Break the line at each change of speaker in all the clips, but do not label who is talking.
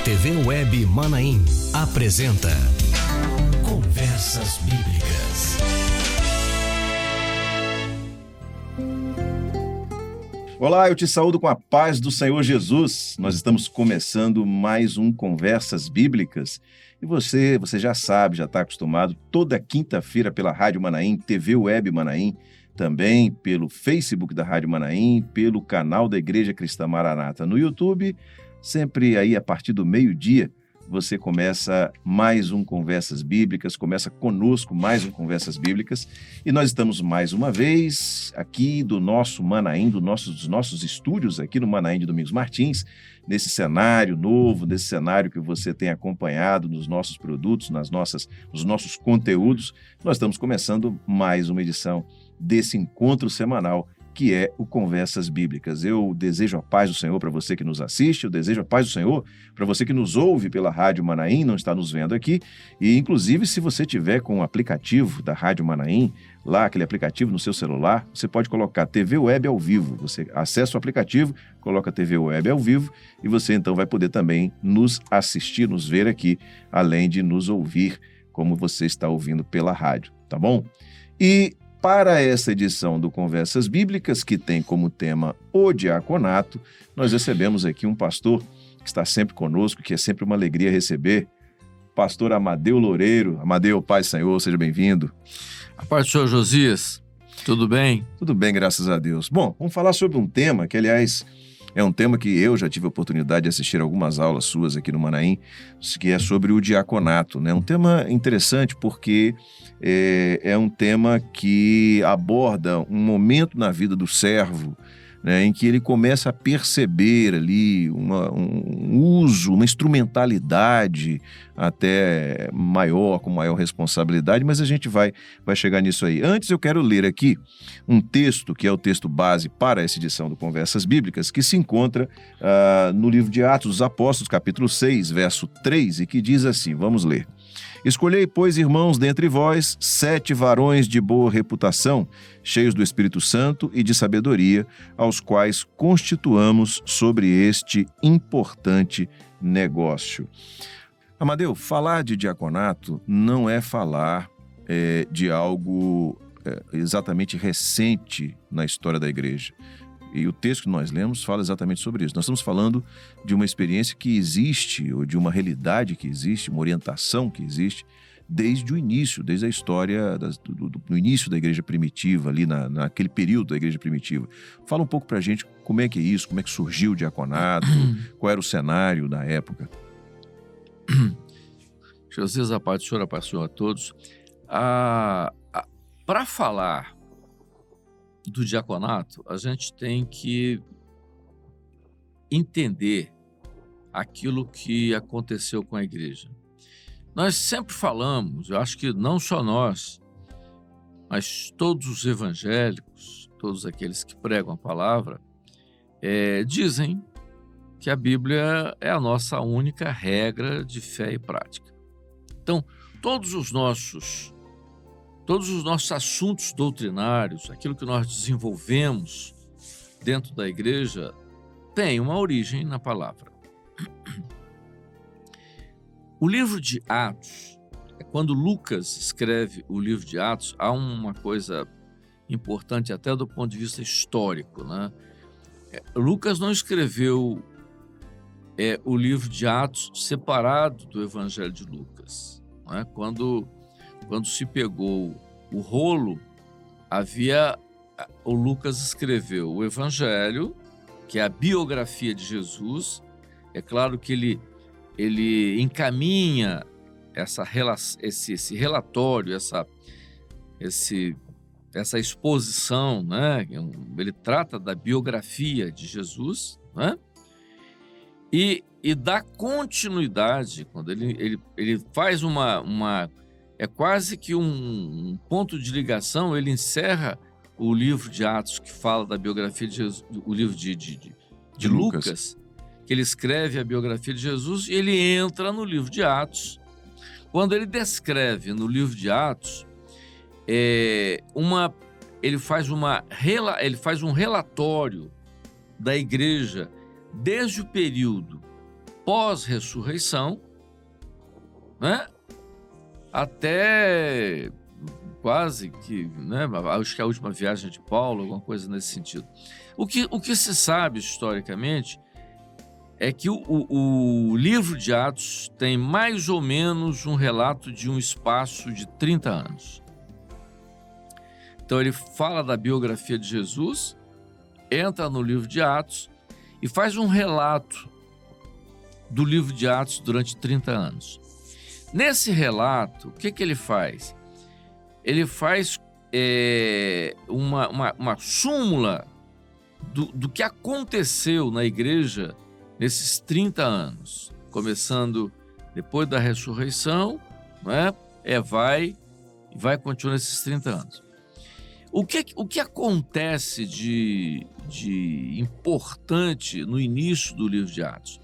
TV Web Manaim apresenta Conversas Bíblicas.
Olá, eu te saúdo com a paz do Senhor Jesus. Nós estamos começando mais um Conversas Bíblicas. E você já sabe, já está acostumado, toda quinta-feira pela Rádio Manaim, TV Web Manaim, também pelo Facebook da Rádio Manaim, pelo canal da Igreja Cristã Maranata no YouTube. Sempre aí a partir do meio-dia você começa mais um Conversas Bíblicas, começa conosco mais um Conversas Bíblicas. E nós estamos mais uma vez aqui do nosso Manaim, dos nossos estúdios aqui no Manaim de Domingos Martins, nesse cenário novo, nesse cenário que você tem acompanhado nos nossos produtos, nos nossos conteúdos. Nós estamos começando mais uma edição desse encontro semanal que é o Conversas Bíblicas. Eu desejo a paz do Senhor para você que nos assiste, eu desejo a paz do Senhor para você que nos ouve pela Rádio Manaim, não está nos vendo aqui, e inclusive se você tiver com o aplicativo da Rádio Manaim, lá aquele aplicativo no seu celular, você pode colocar TV Web ao vivo, você acessa o aplicativo, coloca TV Web ao vivo e você então vai poder também nos assistir, nos ver aqui, além de nos ouvir como você está ouvindo pela rádio, tá bom? E para essa edição do Conversas Bíblicas, que tem como tema o diaconato, nós recebemos aqui um pastor que está sempre conosco, que é sempre uma alegria receber, pastor Amadeu Loureiro. Amadeu, paz do Senhor, seja bem-vindo.
A paz do Senhor Josias, tudo bem?
Tudo bem, graças a Deus. Bom, vamos falar sobre um tema que, aliás, é um tema que eu já tive a oportunidade de assistir algumas aulas suas aqui no Manaim, que é sobre o diaconato, né? Um tema interessante porque é um tema que aborda um momento na vida do servo, né, em que ele começa a perceber ali um uso, uma instrumentalidade até maior, com maior responsabilidade, mas a gente vai chegar nisso aí. Antes eu quero ler aqui um texto, que é o texto base para essa edição do Conversas Bíblicas, que se encontra no livro de Atos dos Apóstolos, capítulo 6, verso 3, e que diz assim, vamos ler. Escolhei, pois, irmãos, dentre vós, 7 varões de boa reputação, cheios do Espírito Santo e de sabedoria, aos quais constituamos sobre este importante negócio. Amadeu, falar de diaconato não é falar de algo exatamente recente na história da igreja. E o texto que nós lemos fala exatamente sobre isso. Nós estamos falando de uma experiência que existe, ou de uma realidade que existe, uma orientação que existe, desde o início, desde a história, do início da igreja primitiva, ali naquele período da igreja primitiva. Fala um pouco pra gente como é que é isso, como é que surgiu o diaconato, qual era o cenário da época.
Jesus, a paz do Senhor, a paz do Senhor a todos. Para falar do diaconato, a gente tem que entender aquilo que aconteceu com a igreja. Nós sempre falamos, eu acho que não só nós, mas todos os evangélicos, todos aqueles que pregam a palavra, dizem que a Bíblia é a nossa única regra de fé e prática. Então, todos os nossos assuntos doutrinários, aquilo que nós desenvolvemos dentro da igreja, tem uma origem na palavra. O livro de Atos, quando Lucas escreve o livro de Atos, há uma coisa importante até do ponto de vista histórico, né? Lucas não escreveu o livro de Atos separado do Evangelho de Lucas, né? Quando se pegou o rolo, o Lucas escreveu o Evangelho, que é a biografia de Jesus. É claro que ele encaminha esse relatório, essa exposição, né? Ele trata da biografia de Jesus, né? E dá continuidade, quando ele faz é quase que um ponto de ligação. Ele encerra o livro de Atos, que fala da biografia de Jesus, o livro de Lucas, que ele escreve a biografia de Jesus, e ele entra no livro de Atos. Quando ele descreve no livro de Atos, ele faz um relatório da igreja desde o período pós-ressurreição, né? Até quase que, né? Acho que a última viagem de Paulo, alguma coisa nesse sentido. O que se sabe historicamente é que o livro de Atos tem mais ou menos um relato de um espaço de 30 anos. Então ele fala da biografia de Jesus, entra no livro de Atos e faz um relato do livro de Atos durante 30 anos. Nesse relato, o que ele faz? Ele faz uma súmula do que aconteceu na igreja nesses 30 anos, começando depois da ressurreição, né? Vai continuar esses 30 anos. O que acontece de importante no início do livro de Atos?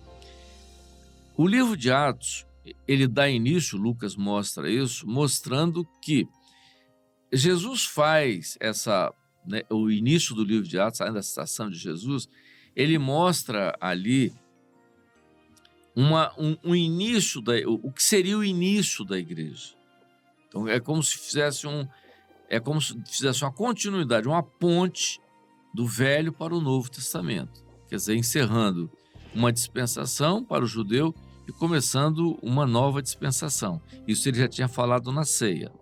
O livro de Atos, ele dá início, Lucas mostra isso, mostrando que Jesus faz o início do livro de Atos, ainda a citação de Jesus, ele mostra ali um início, o que seria o início da igreja. Então é como se fizesse uma continuidade, uma ponte do Velho para o Novo Testamento. Quer dizer, encerrando uma dispensação para o judeu e começando uma nova dispensação. Isso ele já tinha falado na ceia.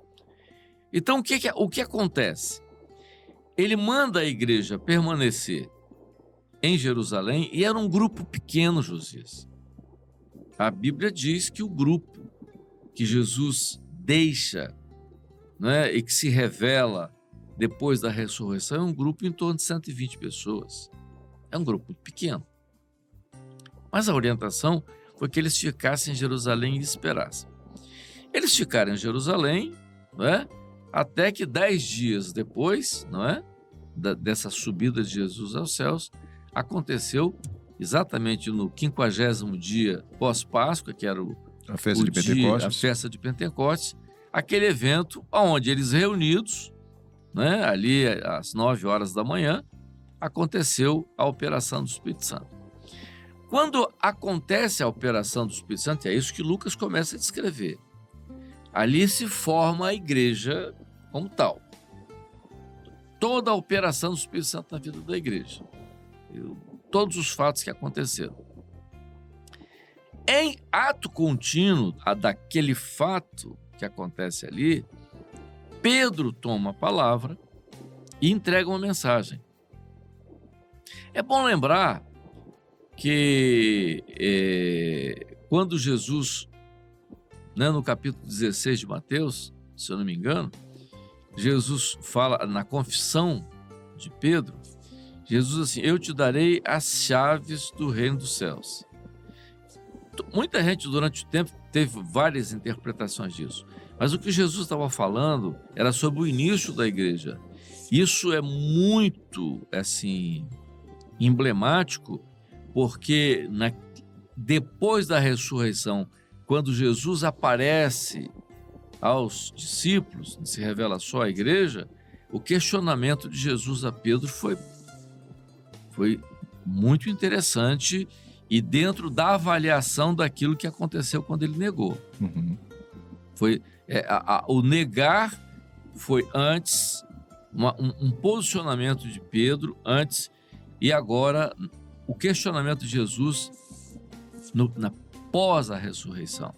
Então, o que acontece? Ele manda a igreja permanecer em Jerusalém e era um grupo pequeno, Josias. A Bíblia diz que o grupo que Jesus deixa, né, e que se revela depois da ressurreição é um grupo em torno de 120 pessoas. É um grupo pequeno. Mas a orientação foi que eles ficassem em Jerusalém e esperassem. Eles ficaram em Jerusalém, não é? Até que 10 dias depois, não é? Dessa subida de Jesus aos céus, aconteceu exatamente no 50º dia pós-Páscoa, que era
a festa de Pentecostes.
A festa de Pentecostes, aquele evento onde eles reunidos, né, ali às 9 horas da manhã, aconteceu a operação do Espírito Santo. Quando acontece a operação do Espírito Santo, é isso que Lucas começa a descrever. Ali se forma a igreja como tal. Toda a operação do Espírito Santo na vida da igreja. Todos os fatos que aconteceram. Em ato contínuo daquele fato que acontece ali, Pedro toma a palavra e entrega uma mensagem. É bom lembrar que quando Jesus, né, no capítulo 16 de Mateus, se eu não me engano, Jesus fala na confissão de Pedro, Jesus assim, eu te darei as chaves do reino dos céus. Muita gente durante o tempo teve várias interpretações disso, mas o que Jesus estava falando era sobre o início da igreja. Isso é muito assim emblemático, porque depois da ressurreição, quando Jesus aparece aos discípulos, se revela só à igreja, o questionamento de Jesus a Pedro foi muito interessante e dentro da avaliação daquilo que aconteceu quando ele negou.
Uhum.
O negar foi antes, um posicionamento de Pedro antes, e agora o questionamento de Jesus na pós a ressurreição.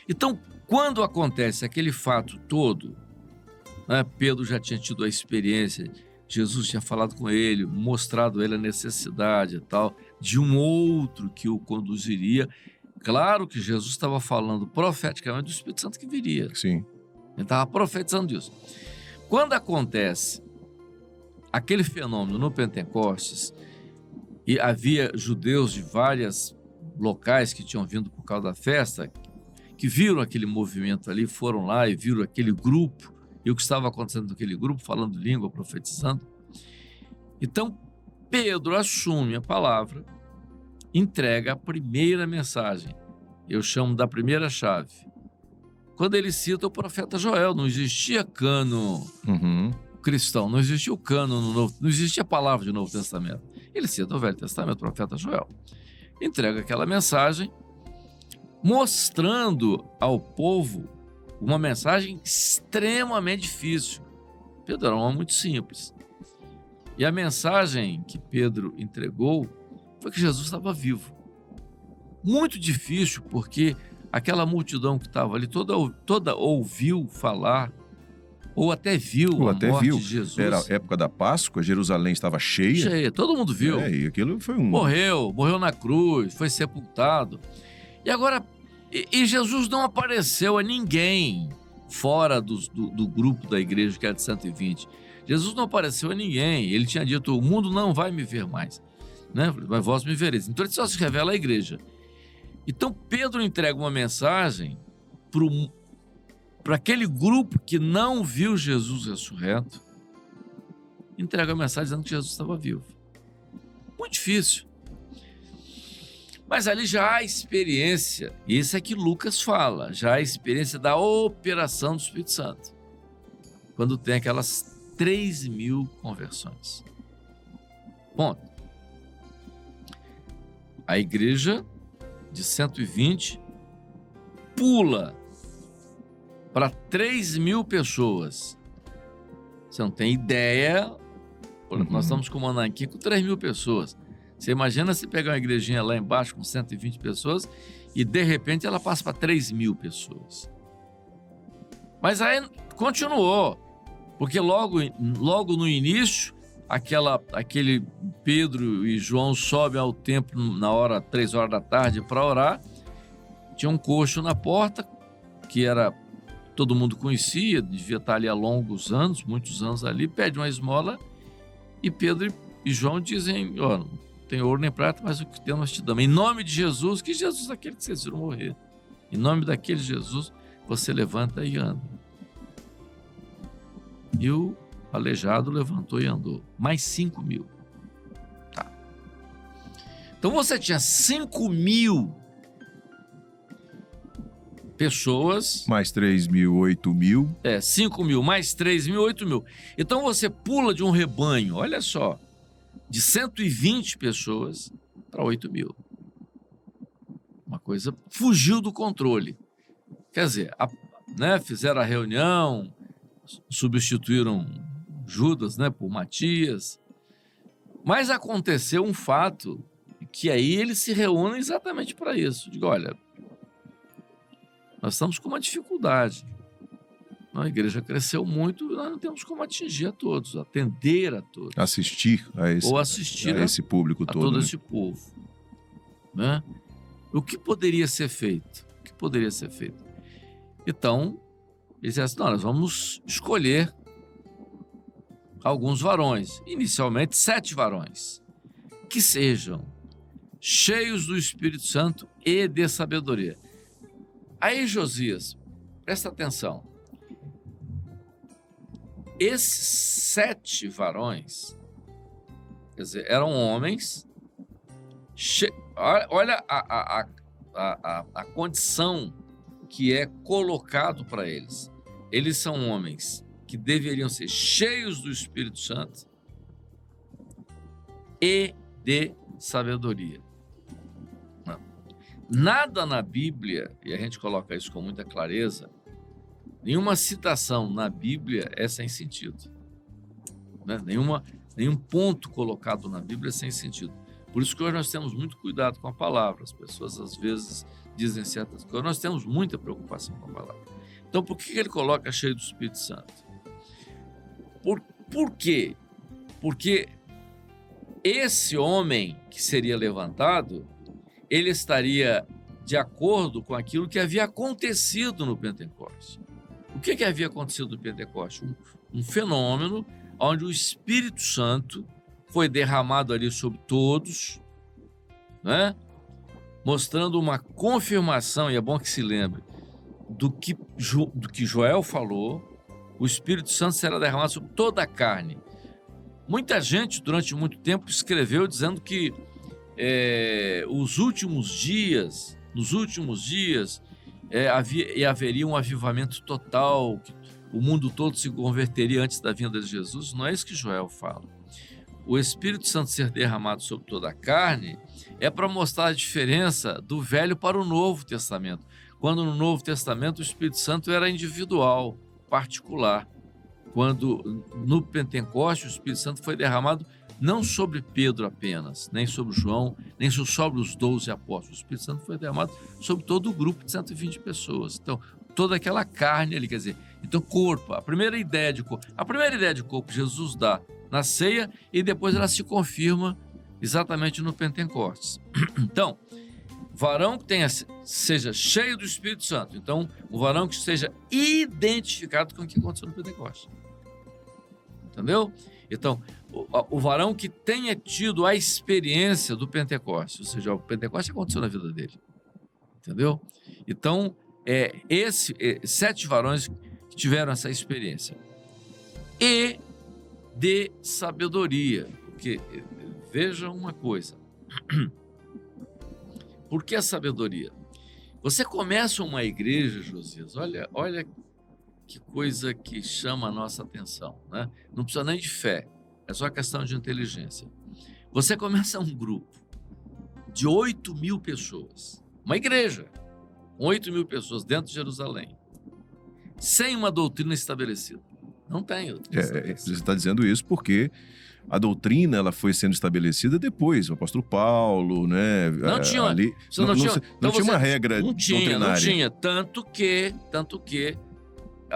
Então, quando acontece aquele fato todo, né, Pedro já tinha tido a experiência, Jesus tinha falado com ele, mostrado a ele a necessidade e tal, de um outro que o conduziria. Claro que Jesus estava falando profeticamente do Espírito Santo que viria.
Sim.
Ele estava profetizando disso. Quando acontece aquele fenômeno no Pentecostes, e havia judeus de vários locais que tinham vindo por causa da festa, que viram aquele movimento ali, foram lá e viram aquele grupo, e o que estava acontecendo naquele grupo, falando língua, profetizando. Então, Pedro assume a palavra, entrega a primeira mensagem. Eu chamo da primeira chave. Quando ele cita o profeta Joel, não existia cano cristão, não existia o cano no Novo, não existia a palavra de Novo Testamento. Ele cita o Velho Testamento, o profeta Joel. entrega aquela mensagem, mostrando ao povo uma mensagem extremamente difícil. Pedro era um homem muito simples. E a mensagem que Pedro entregou foi que Jesus estava vivo. Muito difícil, porque aquela multidão que estava ali toda ouviu falar, ou até viu a morte de Jesus.
Era a época da Páscoa, Jerusalém estava cheia.
Cheia, todo mundo viu.
E aquilo foi um...
Morreu na cruz, foi sepultado. E agora, e Jesus não apareceu a ninguém fora do grupo da igreja, que era de 120. Jesus não apareceu a ninguém. Ele tinha dito, o mundo não vai me ver mais, né? Mas vós me vereis. Então ele só se revela à igreja. Então Pedro entrega uma mensagem para aquele grupo que não viu Jesus ressurreto, entrega a mensagem dizendo que Jesus estava vivo. Muito difícil. Mas ali já há experiência, e isso é que Lucas fala, já há experiência da operação do Espírito Santo, quando tem aquelas 3.000 conversões. Ponto. A igreja de 120 pula para 3.000 pessoas. Você não tem ideia. Nós estamos comandando aqui com 3.000 pessoas. Você imagina se pegar uma igrejinha lá embaixo com 120 pessoas e de repente ela passa para 3.000 pessoas. Mas aí continuou, porque logo no início, aquele Pedro e João sobem ao templo na hora 3 horas da tarde para orar. Tinha um coxo na porta, que todo mundo conhecia, devia estar ali há longos anos, muitos anos ali, pede uma esmola, e Pedro e João dizem, não tem ouro nem prata, mas o que temos nós te damos. Em nome de Jesus, que Jesus é aquele que vocês viram morrer. Em nome daquele Jesus, você levanta e anda. E o aleijado levantou e andou. Mais 5.000. Tá. Então você tinha 5.000 pessoas.
Mais 3.000, 8.000.
5.000, mais 3.000, 8.000. Então você pula de um rebanho, olha só, de 120 pessoas para 8.000. Uma coisa fugiu do controle. Quer dizer, fizeram a reunião, substituíram Judas, por Matias. Mas aconteceu um fato que aí eles se reúnem exatamente para isso. Digo, olha, nós estamos com uma dificuldade. A igreja cresceu muito e nós não temos como atingir a todos, atender a todos.
Assistir a esse público todo.
Todo esse povo. Né? O que poderia ser feito? Então, eles disseram assim, nós vamos escolher alguns varões, inicialmente 7 varões, que sejam cheios do Espírito Santo e de sabedoria. Aí, Josias, presta atenção. Esses 7 varões, quer dizer, eram homens, olha a condição que é colocado para eles. Eles são homens que deveriam ser cheios do Espírito Santo e de sabedoria. Nada na Bíblia, e a gente coloca isso com muita clareza, nenhuma citação na Bíblia é sem sentido. Né? Nenhum ponto colocado na Bíblia é sem sentido. Por isso que hoje nós temos muito cuidado com a palavra. As pessoas às vezes dizem certas coisas. Nós temos muita preocupação com a palavra. Então, por que ele coloca cheio do Espírito Santo? Por quê? Porque esse homem que seria levantado, ele estaria de acordo com aquilo que havia acontecido no Pentecostes. O que havia acontecido no Pentecostes? Um fenômeno onde o Espírito Santo foi derramado ali sobre todos, né? Mostrando uma confirmação, e é bom que se lembre, do que Joel falou. O Espírito Santo será derramado sobre toda a carne. Muita gente, durante muito tempo, escreveu dizendo que nos últimos dias haveria um avivamento total, que o mundo todo se converteria antes da vinda de Jesus. Não é isso que Joel fala. o Espírito Santo ser derramado sobre toda a carne é para mostrar a diferença do Velho para o Novo Testamento. Quando no Novo Testamento o Espírito Santo era individual, particular. Quando no Pentecoste o Espírito Santo foi derramado não sobre Pedro apenas, nem sobre João, nem sobre os 12 apóstolos. O Espírito Santo foi derramado sobre todo o grupo de 120 pessoas. Então, toda aquela carne ali, quer dizer, então corpo, a primeira ideia de corpo Jesus dá na ceia e depois ela se confirma exatamente no Pentecostes. Então, varão que seja cheio do Espírito Santo, então o varão que seja identificado com o que aconteceu no Pentecostes. Entendeu? Então, o varão que tenha tido a experiência do Pentecostes, ou seja, o Pentecostes aconteceu na vida dele. Entendeu? Então, 7 varões que tiveram essa experiência. E de sabedoria. Porque, veja uma coisa. Por que a sabedoria? Você começa uma igreja, Josias, olha que coisa que chama a nossa atenção, né? Não precisa nem de fé, é só questão de inteligência. Você começa um grupo de 8.000 pessoas, uma igreja, 8.000 pessoas dentro de Jerusalém, sem uma doutrina estabelecida. Não tem doutrina estabelecida.
Você está dizendo isso porque a doutrina ela foi sendo estabelecida depois, o apóstolo Paulo, né?
Não tinha,
ali, não tinha uma regra doutrinária.
Não tinha, tanto que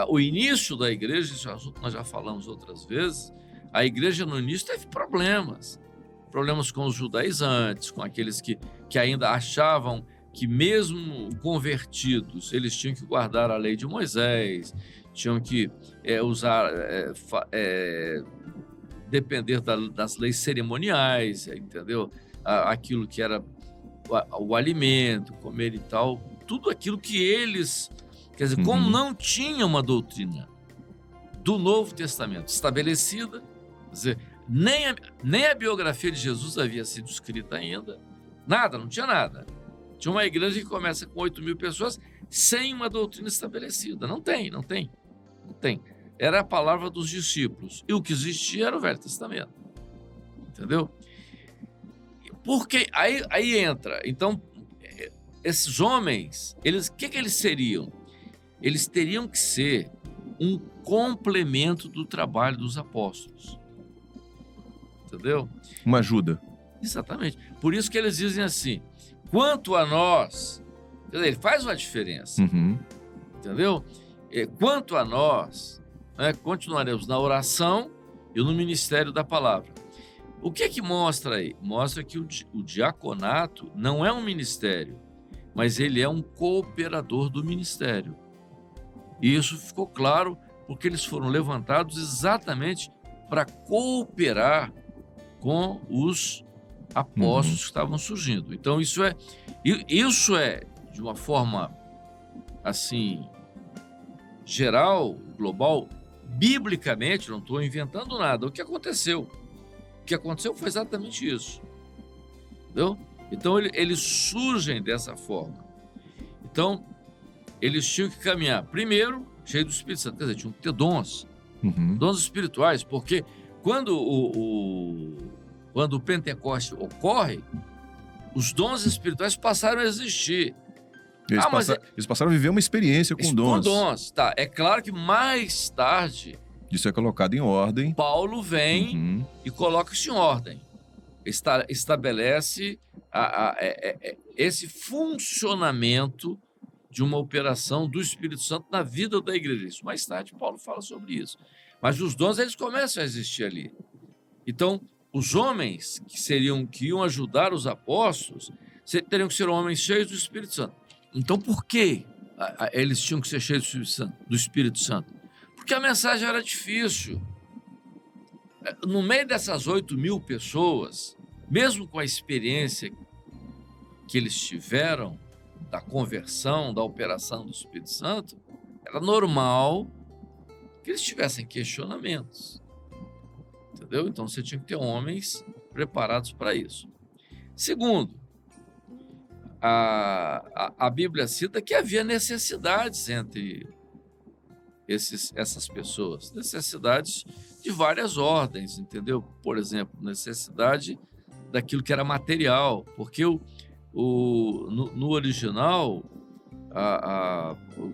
o início da igreja, isso nós já falamos outras vezes, a igreja no início teve problemas com os judaizantes, com aqueles que ainda achavam que mesmo convertidos, eles tinham que guardar a lei de Moisés, tinham que depender das leis cerimoniais, entendeu? Aquilo que era o alimento, comer e tal, tudo aquilo que eles... Quer dizer, como não tinha uma doutrina do Novo Testamento estabelecida, quer dizer, nem a biografia de Jesus havia sido escrita ainda, nada, não tinha nada. Tinha uma igreja que começa com 8.000 pessoas sem uma doutrina estabelecida. Não tem. Era a palavra dos discípulos. E o que existia era o Velho Testamento. Entendeu? Porque aí entra. Então, esses homens, o que eles seriam? Eles teriam que ser um complemento do trabalho dos apóstolos. Entendeu?
Uma ajuda.
Exatamente. Por isso que eles dizem assim, quanto a nós, quer dizer, ele faz uma diferença. Entendeu? Quanto a nós, continuaremos na oração e no ministério da palavra. O que mostra aí? Mostra que o diaconato não é um ministério, mas ele é um cooperador do ministério. E isso ficou claro porque eles foram levantados exatamente para cooperar com os apóstolos que estavam surgindo. Então, isso é de uma forma, assim, geral, global, biblicamente, não estou inventando nada, o que aconteceu. O que aconteceu foi exatamente isso. Entendeu? Então, eles surgem dessa forma. Então, eles tinham que caminhar, primeiro, cheio do Espírito Santo, quer dizer, tinham que ter dons, dons espirituais, porque quando o Pentecoste ocorre, os dons espirituais passaram a existir.
Eles passaram a viver uma experiência com dons.
Com dons, tá. É claro que mais tarde...
Isso é colocado em ordem.
Paulo vem e coloca isso em ordem. Estabelece esse funcionamento de uma operação do Espírito Santo na vida da igreja. Isso mais tarde Paulo fala sobre isso. Mas os dons, eles começam a existir ali. Então, os homens que iam ajudar os apóstolos teriam que ser homens cheios do Espírito Santo. Então, por que eles tinham que ser cheios do Espírito Santo? Porque a mensagem era difícil. No meio dessas 8.000 pessoas, mesmo com a experiência que eles tiveram da conversão, da operação do Espírito Santo, era normal que eles tivessem questionamentos. Entendeu? Então, você tinha que ter homens preparados para isso. Segundo, a Bíblia cita que havia necessidades entre essas pessoas? Necessidades de várias ordens, entendeu? Por exemplo, necessidade daquilo que era material, porque no original,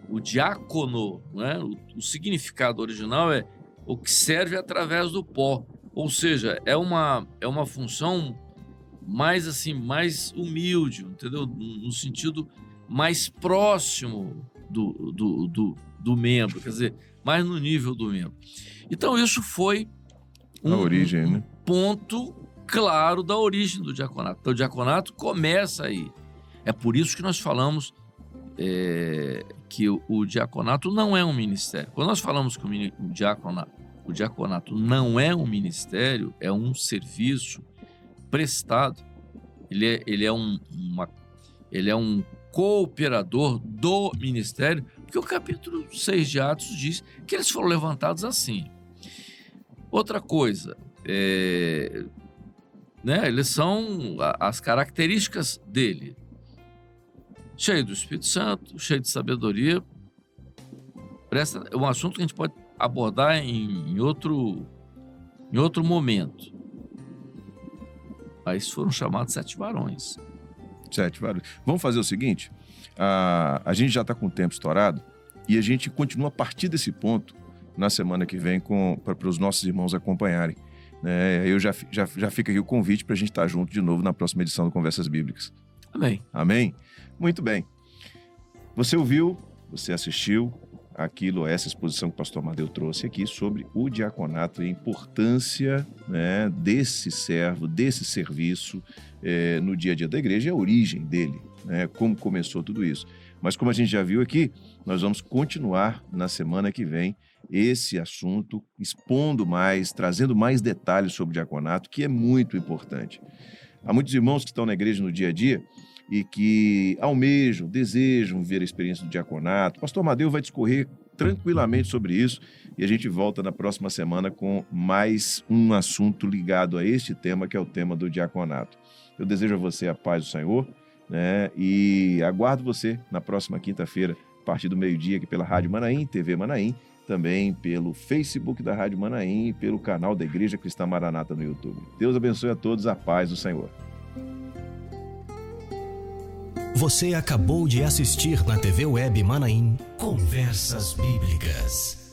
o diácono, né? O significado original é o que serve através do pó, ou seja, é uma função mais assim, mais humilde, entendeu? No sentido mais próximo do membro, quer dizer, mais no nível do membro. Então isso foi
origem, né?
Ponto claro da origem do diaconato. Então o diaconato começa aí. É por isso que nós falamos que o diaconato não é um ministério. Quando nós falamos que o diaconato não é um ministério, é um serviço prestado. Ele é um cooperador do ministério, porque o capítulo 6 de Atos diz que eles foram levantados assim. Outra coisa, né, eles são as características dele: cheio do Espírito Santo, cheio de sabedoria. É um assunto que a gente pode abordar em outro momento. Mas foram chamados 7 varões.
7 varões. Vamos fazer o seguinte: a gente já está com o tempo estourado e a gente continua a partir desse ponto na semana que vem para os nossos irmãos acompanharem. Eu já fica aqui o convite para a gente estar junto de novo na próxima edição do Conversas Bíblicas.
Amém.
Amém? Muito bem. Você ouviu, você assistiu essa exposição que o pastor Amadeu trouxe aqui sobre o diaconato e a importância, né, desse servo, desse serviço no dia a dia da igreja e a origem dele, né, como começou tudo isso. Mas como a gente já viu aqui, nós vamos continuar na semana que vem esse assunto, expondo mais, trazendo mais detalhes sobre o diaconato, que é muito importante. Há muitos irmãos que estão na igreja no dia a dia e que almejam, desejam ver a experiência do diaconato. O pastor Amadeu vai discorrer tranquilamente sobre isso e a gente volta na próxima semana com mais um assunto ligado a este tema, que é o tema do diaconato. Eu desejo a você a paz do Senhor, né? E aguardo você na próxima quinta-feira, a partir do meio-dia, aqui pela Rádio Manaim, TV Manaim, também pelo Facebook da Rádio Manaim e pelo canal da Igreja Cristã Maranata no YouTube. Deus abençoe a todos, a paz do Senhor.
Você acabou de assistir na TV Web Manaim Conversas Bíblicas.